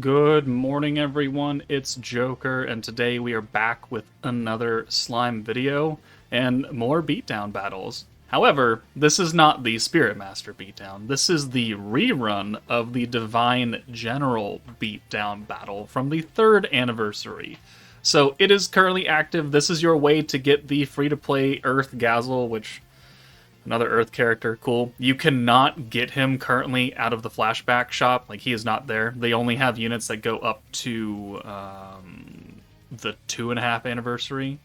Good morning, everyone. It's Joker, and today we are back with another slime video and more beatdown battles. However, this is not the Spirit Master beatdown. This is the rerun of the Divine General beatdown battle from the 3rd anniversary. So it is currently active. This is your way to get the free-to-play Earth Gazel, which another Earth character, cool. You cannot get him currently out of the flashback shop. Like, he is not there. They only have units that go up to the 2.5 anniversary.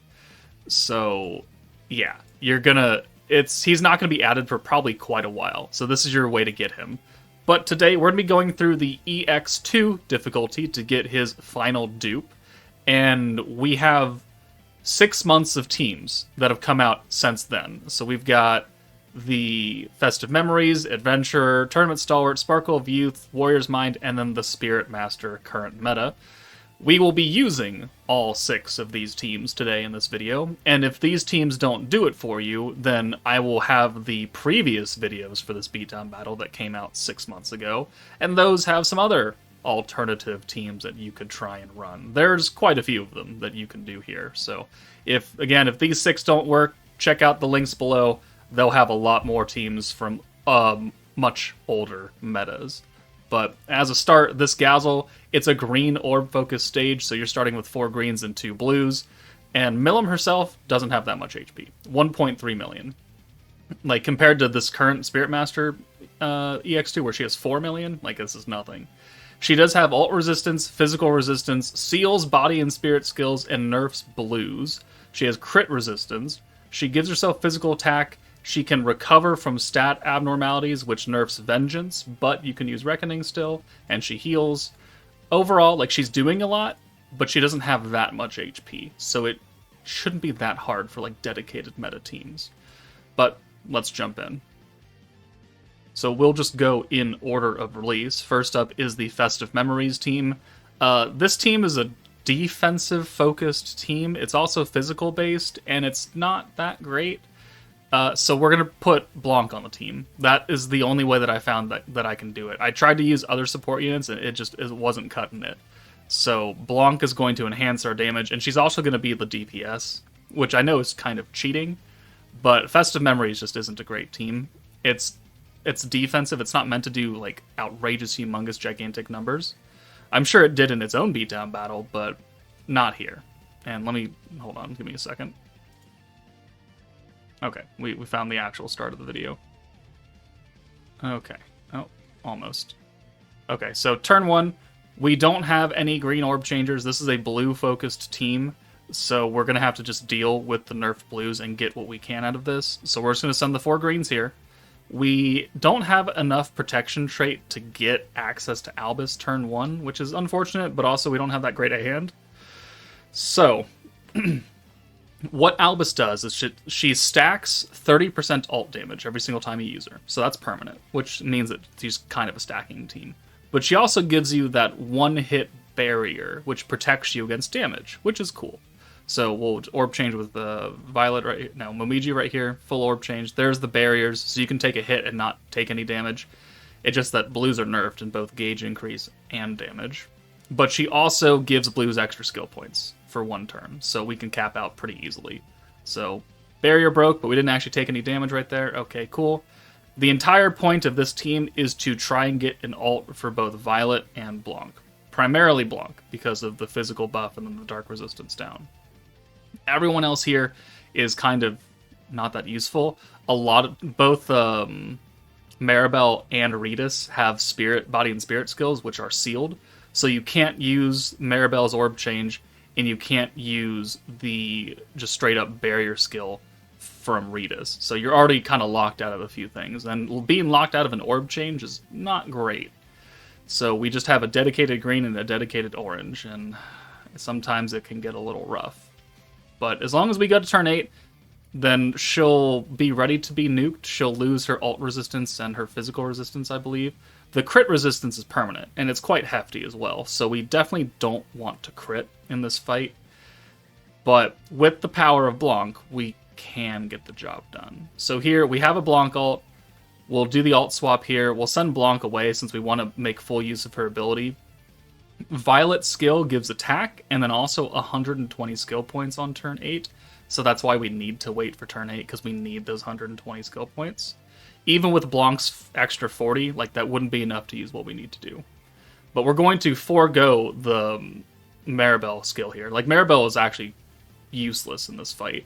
So, yeah, he's not gonna be added for probably quite a while. So this is your way to get him. But today we're gonna be going through the EX2 difficulty to get his final dupe, and we have 6 months of teams that have come out since then. So we've got the Festive Memories, Adventurer, Tournament Stalwart, Sparkle of Youth, Warrior's Mind, and then the Spirit Master current meta. We will be using all 6 of these teams today in this video, and if these teams don't do it for you, then I will have the previous videos for this beatdown battle that came out 6 months ago, and those have some other alternative teams that you could try and run. There's quite a few of them that you can do here, so if these 6 don't work, check out the links below. They'll have a lot more teams from much older metas. But as a start, this Gazel, it's a green orb-focused stage, so you're starting with 4 greens and 2 blues. And Millim herself doesn't have that much HP. 1.3 million. Like, compared to this current Spirit Master EX2, where she has 4 million, like, this is nothing. She does have ult resistance, physical resistance, seals, body and spirit skills, and nerfs blues. She has crit resistance. She gives herself physical attack. She can recover from stat abnormalities, which nerfs Vengeance, but you can use Reckoning still, and she heals. Overall, like, she's doing a lot, but she doesn't have that much HP, so it shouldn't be that hard for, like, dedicated meta teams. But let's jump in. So we'll just go in order of release. First up is the Festive Memories team. This team is a defensive-focused team. It's also physical-based, and it's not that great. So we're going to put Blanc on the team. That is the only way that I found that I can do it. I tried to use other support units, and it wasn't cutting it. So Blanc is going to enhance our damage, and she's also going to be the DPS, which I know is kind of cheating, but Festive Memories just isn't a great team. It's defensive. It's not meant to do, like, outrageous, humongous, gigantic numbers. I'm sure it did in its own beatdown battle, but not here. And hold on, give me a second. Okay, we found the actual start of the video. Okay. Oh, almost. Okay, so turn 1, we don't have any green orb changers. This is a blue-focused team, so we're going to have to just deal with the nerf blues and get what we can out of this. So we're just going to send the 4 greens here. We don't have enough protection trait to get access to Albus turn 1, which is unfortunate, but also we don't have that great a hand. So what Albus does is she stacks 30% ult damage every single time you use her. So that's permanent, which means that she's kind of a stacking team. But she also gives you that 1-hit barrier, which protects you against damage, which is cool. So we'll orb change with Violet right here. No, Momiji right here, full orb change. There's the barriers, so you can take a hit and not take any damage. It's just that blues are nerfed in both gauge increase and damage. But she also gives blues extra skill points for 1 turn, so we can cap out pretty easily. So, barrier broke, but we didn't actually take any damage right there. Okay, cool. The entire point of this team is to try and get an ult for both Violet and Blanc. Primarily Blanc, because of the physical buff and then the dark resistance down. Everyone else here is kind of not that useful. Both Maribel and Ritas have body and spirit skills, which are sealed. So you can't use Maribel's orb change, and you can't use the just straight up barrier skill from Ritas. So you're already kind of locked out of a few things, and being locked out of an orb change is not great. So we just have a dedicated green and a dedicated orange, and sometimes it can get a little rough. But as long as we go to turn 8, then she'll be ready to be nuked. She'll lose her ult resistance and her physical resistance, I believe. The crit resistance is permanent, and it's quite hefty as well, so we definitely don't want to crit in this fight. But with the power of Blanc, we can get the job done. So here, we have a Blanc ult. We'll do the alt swap here. We'll send Blanc away since we want to make full use of her ability. Violet skill gives attack, and then also 120 skill points on turn 8. So that's why we need to wait for turn 8, because we need those 120 skill points. Even with Blanc's extra 40, like that wouldn't be enough to use what we need to do. But we're going to forego the Maribel skill here. Like, Maribel is actually useless in this fight,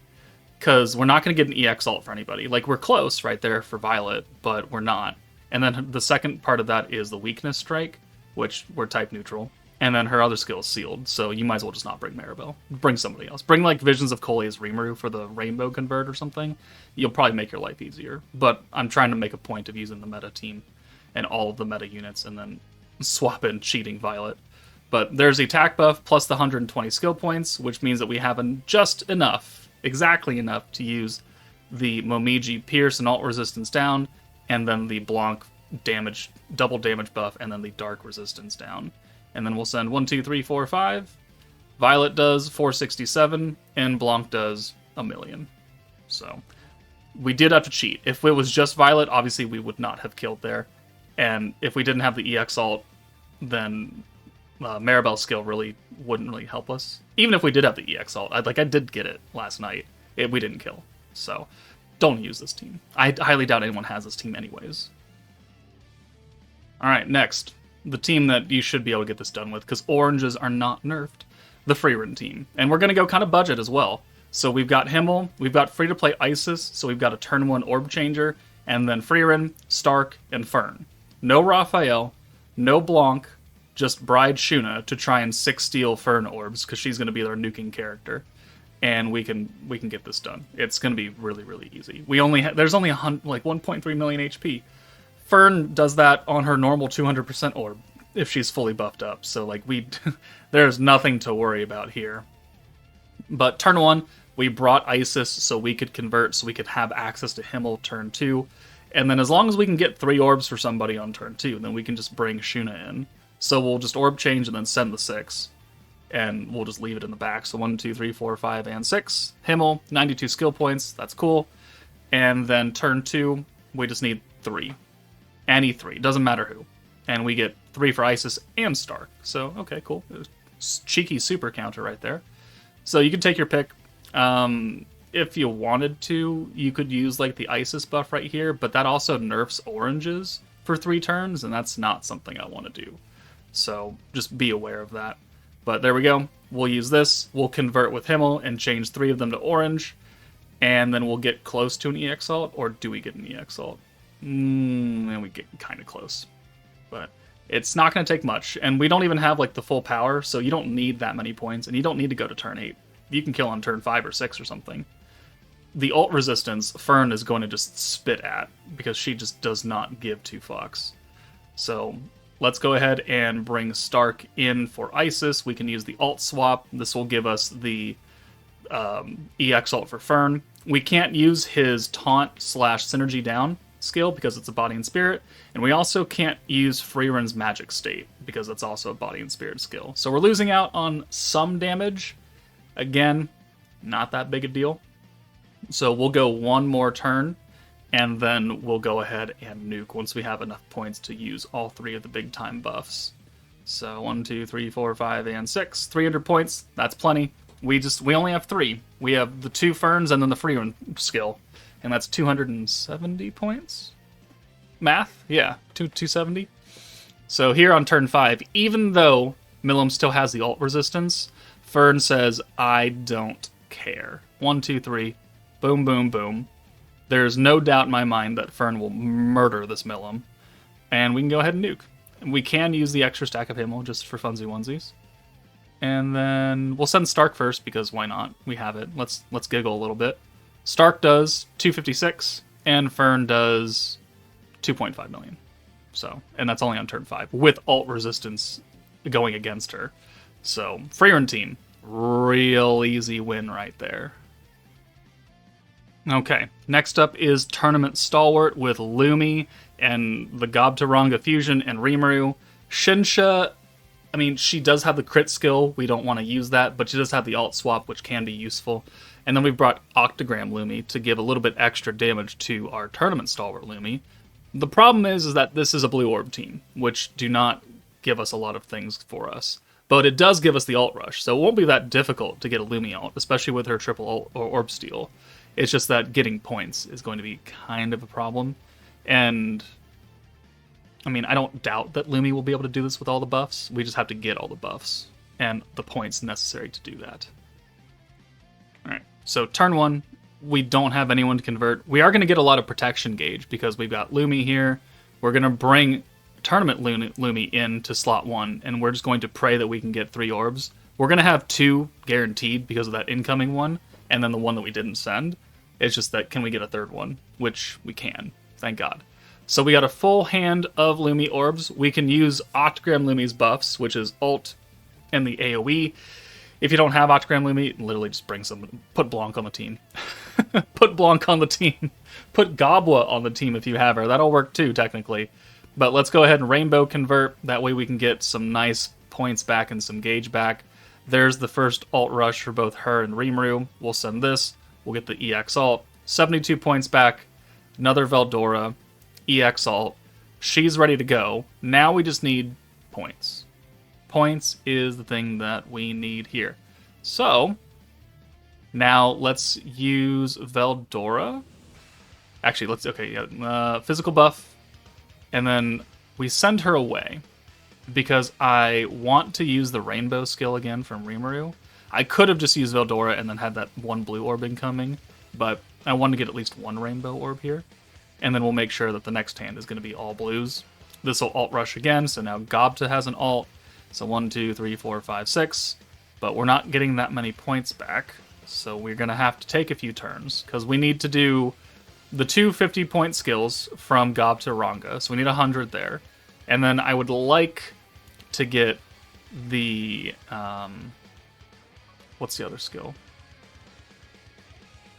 because we're not going to get an EX ult for anybody. Like, we're close right there for Violet, but we're not. And then the second part of that is the weakness strike, which we're type neutral. And then her other skill is sealed, so you might as well just not bring Maribel. Bring somebody else. Bring, like, Visions of Cole's Rimuru for the Rainbow Convert or something. You'll probably make your life easier. But I'm trying to make a point of using the meta team and all of the meta units and then swap in cheating Violet. But there's the attack buff plus the 120 skill points, which means that we have just enough, exactly enough, to use the Momiji Pierce and Alt Resistance down, and then the Blanc damage, double damage buff, and then the Dark Resistance down. And then we'll send 1, 2, 3, 4, 5. Violet does 467, and Blanc does 1,000,000. So we did have to cheat. If it was just Violet, obviously we would not have killed there. And if we didn't have the EX ult, then Maribel's skill really wouldn't really help us. Even if we did have the EX ult, I did get it last night. We didn't kill. So don't use this team. I highly doubt anyone has this team anyways. Alright, next. The team that you should be able to get this done with, because oranges are not nerfed. The Frieren team. And we're going to go kind of budget as well. So we've got Himmel, we've got free-to-play Isis, so we've got a turn 1 orb changer, and then Frieren, Stark, and Fern. No Raphael, no Blanc, just Bride Shuna to try and 6-steal Fern orbs, because she's going to be their nuking character. And we can get this done. It's going to be really, really easy. There's only 1.3 million HP. Fern does that on her normal 200% orb if she's fully buffed up. So like there's nothing to worry about here. But turn 1, we brought Isis so we could convert, so we could have access to Himmel turn 2. And then as long as we can get 3 orbs for somebody on turn 2, then we can just bring Shuna in. So we'll just orb change and then send the 6. And we'll just leave it in the back. So 1, 2, 3, 4, 5, and 6. Himmel, 92 skill points. That's cool. And then turn 2, we just need 3. Any 3. Doesn't matter who. And we get 3 for Isis and Stark. So, okay, cool. Cheeky super counter right there. So you can take your pick. If you wanted to, you could use like the Isis buff right here, but that also nerfs oranges for 3 turns, and that's not something I want to do. So just be aware of that. But there we go. We'll use this. We'll convert with Himmel and change 3 of them to orange, and then we'll get close to an EX ult, or do we get an EX ult? And we get kind of close. But it's not going to take much, and we don't even have like the full power, so you don't need that many points, and you don't need to go to turn 8. You can kill on turn 5 or 6 or something. The ult resistance, Fern is going to just spit at, because she just does not give 2 fucks. So let's go ahead and bring Stark in for Isis. We can use the ult swap. This will give us the EX ult for Fern. We can't use his taunt / synergy down skill because it's a body and spirit, and we also can't use Frieren's magic state because it's also a body and spirit skill. So we're losing out on some damage. Again, not that big a deal. So we'll go 1 more turn, and then we'll go ahead and nuke once we have enough points to use all 3 of the big time buffs. So 1, 2, 3, 4, 5, and 6. 300 points, that's plenty. We only have 3. We have the 2 Ferns and then the Frieren skill. And that's 270 points? Math? Yeah, 270. So here on turn 5, even though Milim still has the ult resistance, Fern says, I don't care. 1, 2, 3. Boom, boom, boom. There's no doubt in my mind that Fern will murder this Milim. And we can go ahead and nuke. And we can use the extra stack of Himmel just for funsy onesies. And then we'll send Stark first, because why not? We have it. Let's giggle a little bit. Stark does 256, and Fern does 2.5 million. So, and that's only on turn 5, with ult resistance going against her. So, Frieren team, real easy win right there. Okay, next up is Tournament Stalwart with Lumi and the Gobtaranga Fusion and Rimuru. Shinsha, I mean, she does have the crit skill. We don't want to use that, but she does have the alt swap, which can be useful. And then we brought Octagram Lumi to give a little bit extra damage to our Tournament Stalwart Lumi. The problem is that this is a blue orb team, which do not give us a lot of things for us. But it does give us the alt rush, so it won't be that difficult to get a Lumi alt, especially with her triple alt or orb steal. It's just that getting points is going to be kind of a problem. And I mean, I don't doubt that Lumi will be able to do this with all the buffs. We just have to get all the buffs and the points necessary to do that. Alright, so turn 1, we don't have anyone to convert. We are going to get a lot of protection gauge because we've got Lumi here. We're going to bring Tournament Lumi in to slot 1, and we're just going to pray that we can get 3 orbs. We're going to have 2 guaranteed because of that incoming one, and then the one that we didn't send. It's just that, can we get a third one? Which we can, thank God. So we got a full hand of Lumi orbs. We can use Octagram Lumi's buffs, which is ult and the AoE. If you don't have Octagram Lumi, literally just bring some, put Blanc on the team. Put Blanc on the team. Put Gobwa on the team if you have her. That'll work too, technically. But let's go ahead and Rainbow convert. That way we can get some nice points back and some gauge back. There's the first alt rush for both her and Rimuru. We'll send this. We'll get the EX alt. 72 points back. Another Veldora. EX alt. She's ready to go. Now we just need points. Points is the thing that we need here. So, now let's use Veldora. Actually, physical buff. And then we send her away because I want to use the rainbow skill again from Rimuru. I could have just used Veldora and then had that one blue orb incoming, but I wanted to get at least one rainbow orb here. And then we'll make sure that the next hand is going to be all blues. This will alt rush again, so now Gobta has an alt. So 1, 2, 3, 4, 5, 6. But we're not getting that many points back, so we're going to have to take a few turns, because we need to do the 2 50-point skills from Gob to Ranga, so we need 100 there. And then I would like to get the... what's the other skill?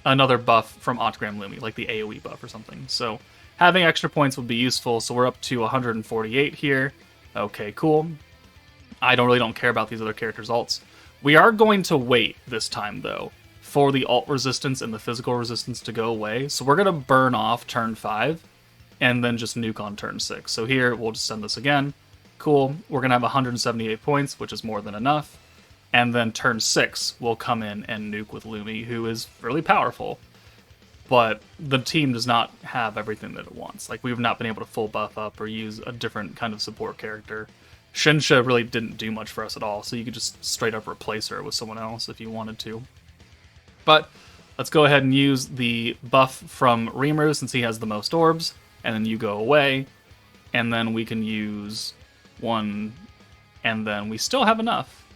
Another buff from Octagram Lumi, like the AoE buff or something. So having extra points would be useful, so we're up to 148 here. Okay, cool. I really don't care about these other characters' alts. We are going to wait this time, though, for the alt resistance and the physical resistance to go away. So we're going to burn off turn 5 and then just nuke on turn 6. So here, we'll just send this again. Cool. We're going to have 178 points, which is more than enough. And then turn 6 will come in and nuke with Lumi, who is really powerful. But the team does not have everything that it wants. Like, we've not been able to full buff up or use a different kind of support character. Shinsha really didn't do much for us at all, so you could just straight up replace her with someone else if you wanted to. But let's go ahead and use the buff from Rimuru since he has the most orbs, and then you go away, and then we can use one, and then we still have enough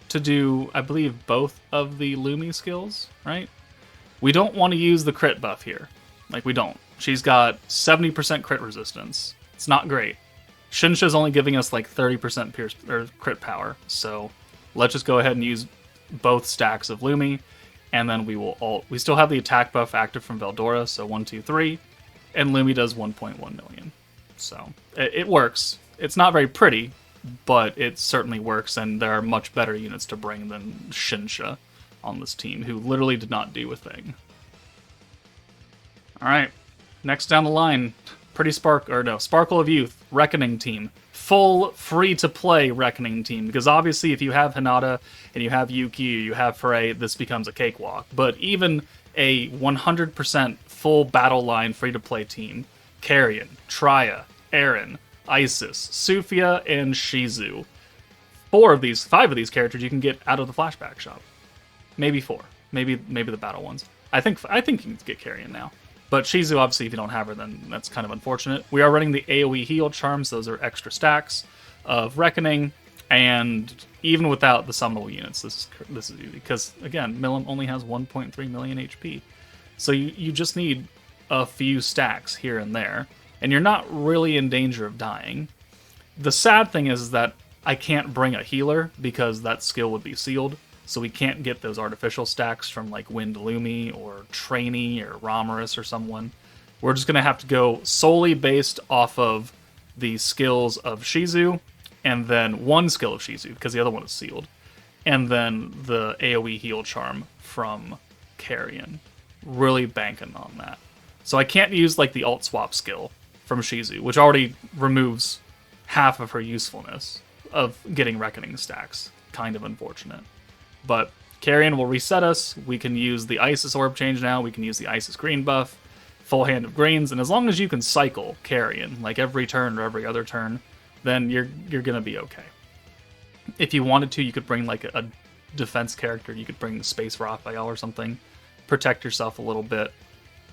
to do, I believe, both of the Lumi skills, right? We don't want to use the crit buff here. Like, we don't. She's got 70% crit resistance. It's not great. Shinsha's only giving us like 30% pierce or crit power, so let's just go ahead and use both stacks of Lumi, and then we will ult. We still have the attack buff active from Veldora, so 1, 2, 3, and Lumi does 1.1 million. So it works. It's not very pretty, but it certainly works, and there are much better units to bring than Shinsha on this team, who literally did not do a thing. Alright, next down the line, Sparkle of Youth, Reckoning team. Full free-to-play Reckoning team, because obviously if you have Hinata, and you have Yuki, or you have Frey, this becomes a cakewalk. But even a 100% full battle line free-to-play team, Carrion, Traya, Eren, Isis, Sufia, and Shizu. 5 of these characters you can get out of the flashback shop. Maybe 4. Maybe the battle ones. I think you can get Carrion now. But Shizu, obviously, if you don't have her, then that's kind of unfortunate. We are running the AoE heal charms. Those are extra stacks of Reckoning. And even without the summonable units, this is easy. Because, again, Milim only has 1.3 million HP. So you just need a few stacks here and there. And you're not really in danger of dying. The sad thing is that I can't bring a healer because that skill would be sealed. So we can't get those artificial stacks from like Wind Lumi or Trainee or Romerus or someone. We're just going to have to go solely based off of the skills of Shizu, and then one skill of Shizu, because the other one is sealed, and then the AoE heal charm from Carrion. Really banking on that. So I can't use like the alt swap skill from Shizu, which already removes half of her usefulness of getting Reckoning stacks. Kind of unfortunate. But Carrion will reset us. We can use the Isis Orb change now. We can use the Isis Green buff. Full hand of greens. And as long as you can cycle Carrion, like every turn or every other turn, then you're going to be okay. If you wanted to, you could bring like a defense character. You could bring the Space Raphael or something. Protect yourself a little bit.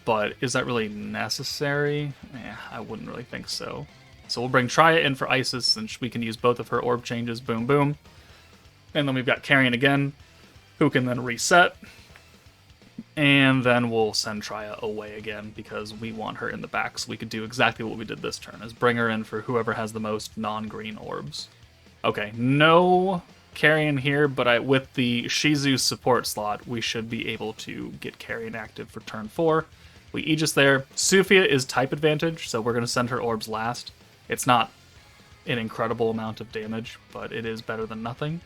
But is that really necessary? I wouldn't really think so. So we'll bring Triya in for Isis, and we can use both of her orb changes. Boom, boom. And then we've got Carrion again, who can then reset. And then we'll send Triya away again, because we want her in the back. So we could do exactly what we did this turn, is bring her in for whoever has the most non-green orbs. Okay, no Carrion here, but with the Shizu support slot, we should be able to get Carrion active for turn 4. We Aegis there. Sufia is type advantage, so we're going to send her orbs last. It's not an incredible amount of damage, but it is better than nothing.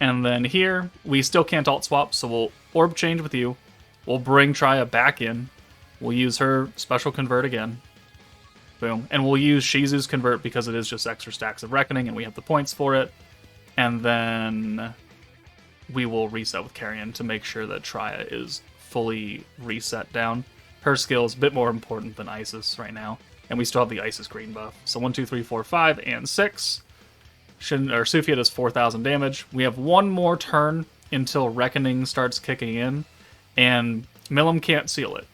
And then here, we still can't alt swap, so we'll orb change with you. We'll bring Triya back in. We'll use her special convert again. Boom. And we'll use Shizu's convert because it is just extra stacks of Reckoning, and we have the points for it. And then we will reset with Carrion to make sure that Triya is fully reset down. Her skill is a bit more important than Isis right now. And we still have the Isis green buff. So 1, 2, 3, 4, 5, and 6. Sufia does 4,000 damage. We have one more turn until Reckoning starts kicking in, and Milim can't seal it.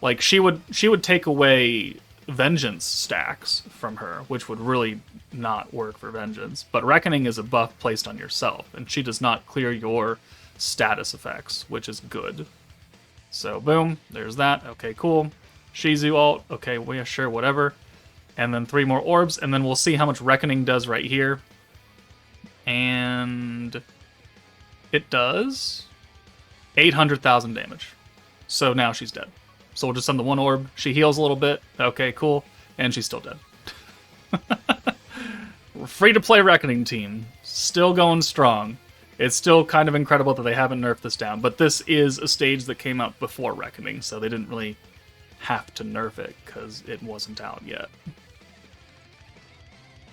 Like, she would take away Vengeance stacks from her, which would really not work for Vengeance. But Reckoning is a buff placed on yourself, and she does not clear your status effects, which is good. So, boom, there's that. Okay, cool. Shizu ult. Okay, well, sure, whatever. And then 3 more orbs, and then we'll see how much Reckoning does right here. And it does 800,000 damage. So now she's dead. So we'll just send the 1 orb. She heals a little bit. Okay, cool. And she's still dead. We're free-to-play Reckoning team. Still going strong. It's still kind of incredible that they haven't nerfed this down, but this is a stage that came out before Reckoning, so they didn't really have to nerf it because it wasn't out yet.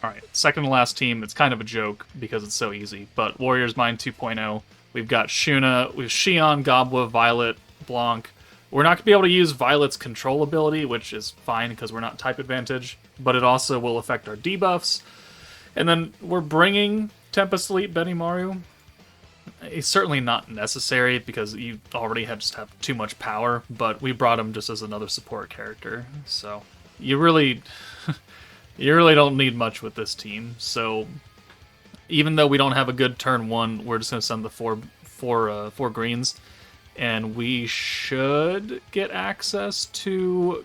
Alright, second to last team. It's kind of a joke because it's so easy, but Warriors Mind 2.0. We've got Shuna, we have Xion, Gobwa, Violet, Blanc. We're not going to be able to use Violet's control ability, which is fine because we're not type advantage, but it also will affect our debuffs. And then we're bringing Tempest Elite Benimaru. It's certainly not necessary because you already just have too much power, but we brought him just as another support character. So you really don't need much with this team. So even though we don't have a good turn 1, we're just going to send the four greens, and we should get access to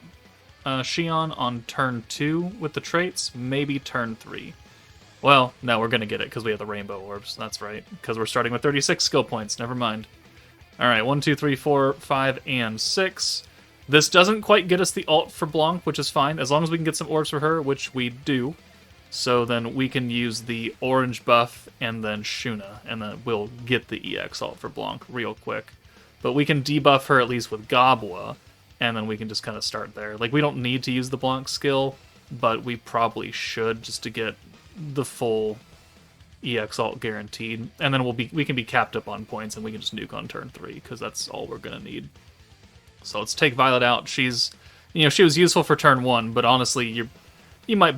Xion on turn 2 with the traits, maybe turn 3. Well, no, we're going to get it because we have the rainbow orbs. That's right, because we're starting with 36 skill points. Never mind. All right, 1, 2, 3, 4, 5, and 6. This doesn't quite get us the ult for Blanc, which is fine, as long as we can get some orbs for her, which we do. So then we can use the orange buff and then Shuna, and then we'll get the EX ult for Blanc real quick. But we can debuff her at least with Gobwa, and then we can just kind of start there. Like, we don't need to use the Blanc skill, but we probably should just to get the full EX ult guaranteed, and then we can be capped up on points, and we can just nuke on turn 3 because that's all we're gonna need. So let's take Violet out. She was useful for turn 1, but honestly, you might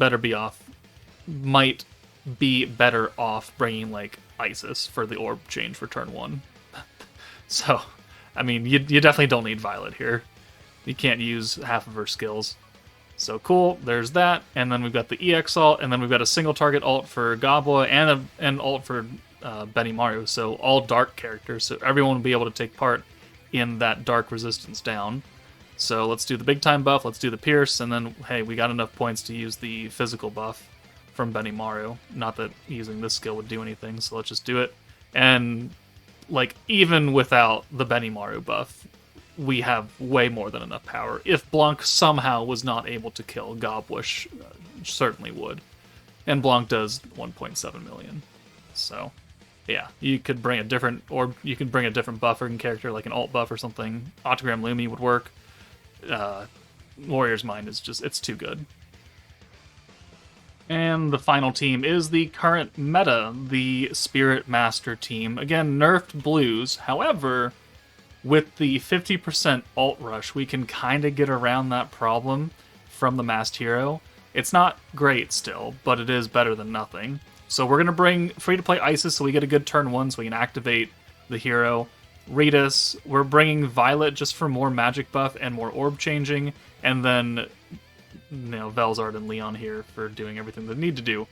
be better off bringing like Isis for the orb change for turn 1. So, I mean, you definitely don't need Violet here. You can't use half of her skills. So cool, there's that, and then we've got the EX ult, and then we've got a single target ult for Gobwa and an ult for Benimaru, so all dark characters, so everyone will be able to take part in that dark resistance down. So let's do the big time buff, let's do the pierce, and then, hey, we got enough points to use the physical buff from Benimaru. Not that using this skill would do anything, so let's just do it. And, like, even without the Benimaru buff, we have way more than enough power. If Blanc somehow was not able to kill Gobwish, certainly would. And Blanc does 1.7 million. So, yeah, you could bring a different, or you can bring a different buffering character, like an alt buff or something. Autogram Lumi would work. Warrior's Mind is just, it's too good. And the final team is the current meta, the Spirit Master team. Again, nerfed blues. However, with the 50% alt rush, we can kind of get around that problem from the masked hero. It's not great still, but it is better than nothing. So we're going to bring free-to-play Isis so we get a good turn 1 so we can activate the hero. Ritas, we're bringing Violet just for more magic buff and more orb changing, and then Velzard and Leon here for doing everything they need to do.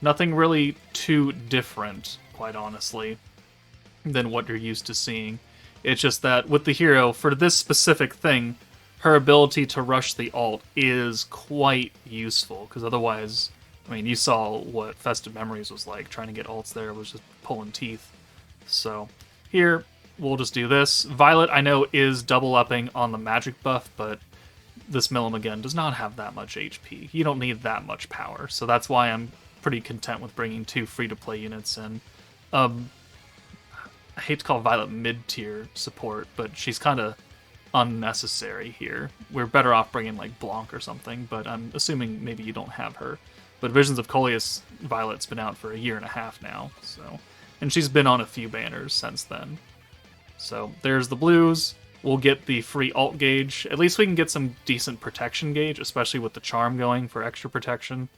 Nothing really too different, quite honestly, than what you're used to seeing. It's just that with the hero, for this specific thing, her ability to rush the alt is quite useful, because otherwise, I mean, you saw what Festive Memories was like. Trying to get alts there was just pulling teeth. So here, we'll just do this. Violet, I know, is double upping on the magic buff, but this Milim, again, does not have that much HP. You don't need that much power, so that's why I'm pretty content with bringing 2 free-to-play units in. I hate to call Violet mid-tier support, but she's kind of unnecessary here. We're better off bringing, like, Blanc or something, but I'm assuming maybe you don't have her. But Visions of Coleus Violet's been out for a year and a half now, so... And she's been on a few banners since then. So there's the blues. We'll get the free alt gauge. At least we can get some decent protection gauge, especially with the charm going for extra protection.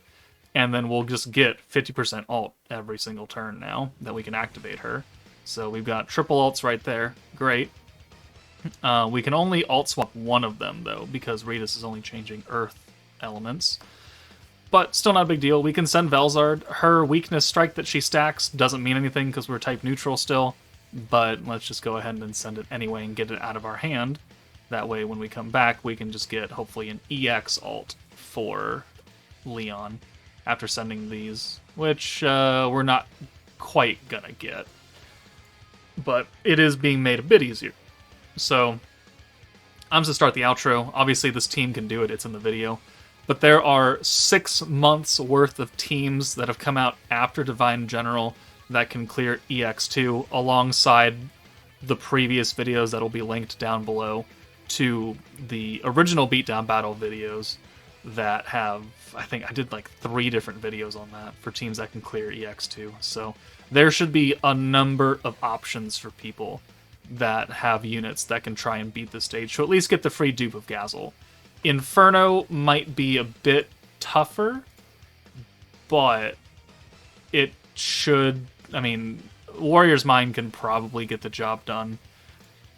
And then we'll just get 50% alt every single turn now that we can activate her. So we've got triple alts right there. Great. We can only alt swap one of them, though, because Ritas is only changing earth elements. But still not a big deal. We can send Velzard. Her weakness strike that she stacks doesn't mean anything because we're type neutral still. But let's just go ahead and send it anyway and get it out of our hand. That way, when we come back, we can just get, hopefully, an EX alt for Leon after sending these, which we're not quite gonna get. But it is being made a bit easier. So, I'm just gonna start the outro. Obviously, this team can do it. It's in the video. But there are 6 months worth of teams that have come out after Divine General that can clear EX2 alongside the previous videos that will be linked down below to the original Beatdown Battle videos that have, I think I did like 3 different videos on that for teams that can clear EX2. So there should be a number of options for people that have units that can try and beat the stage to at least get the free dupe of Gazel. Inferno might be a bit tougher, but it should... I mean, Warrior's Mind can probably get the job done.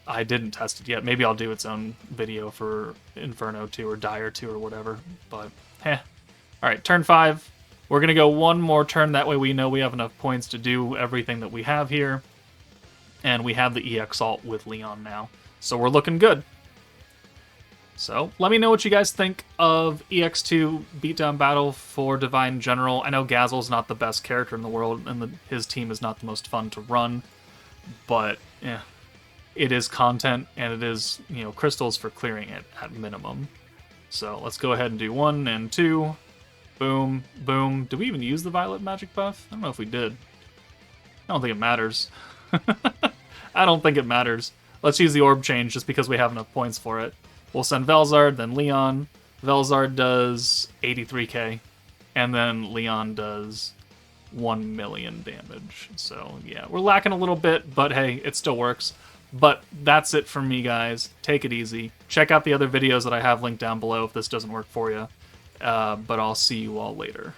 I didn't test it yet. Maybe I'll do its own video for Inferno 2 or Dire 2 or whatever. But, Alright, turn 5. We're going to go one more turn. That way we know we have enough points to do everything that we have here. And we have the EX alt with Leon now. So we're looking good. So, let me know what you guys think of EX2 Beatdown Battle for Divine General. I know Gazel's not the best character in the world, and his team is not the most fun to run, but, yeah, it is content, and it is, crystals for clearing it at minimum. So, let's go ahead and do 1 and 2. Boom, boom. Did we even use the Violet magic buff? I don't know if we did. I don't think it matters. I don't think it matters. Let's use the orb change just because we have enough points for it. We'll send Velzard, then Leon. Velzard does 83k, and then Leon does 1 million damage. So, yeah, we're lacking a little bit, but hey, it still works. But that's it from me, guys. Take it easy. Check out the other videos that I have linked down below if this doesn't work for you. But I'll see you all later.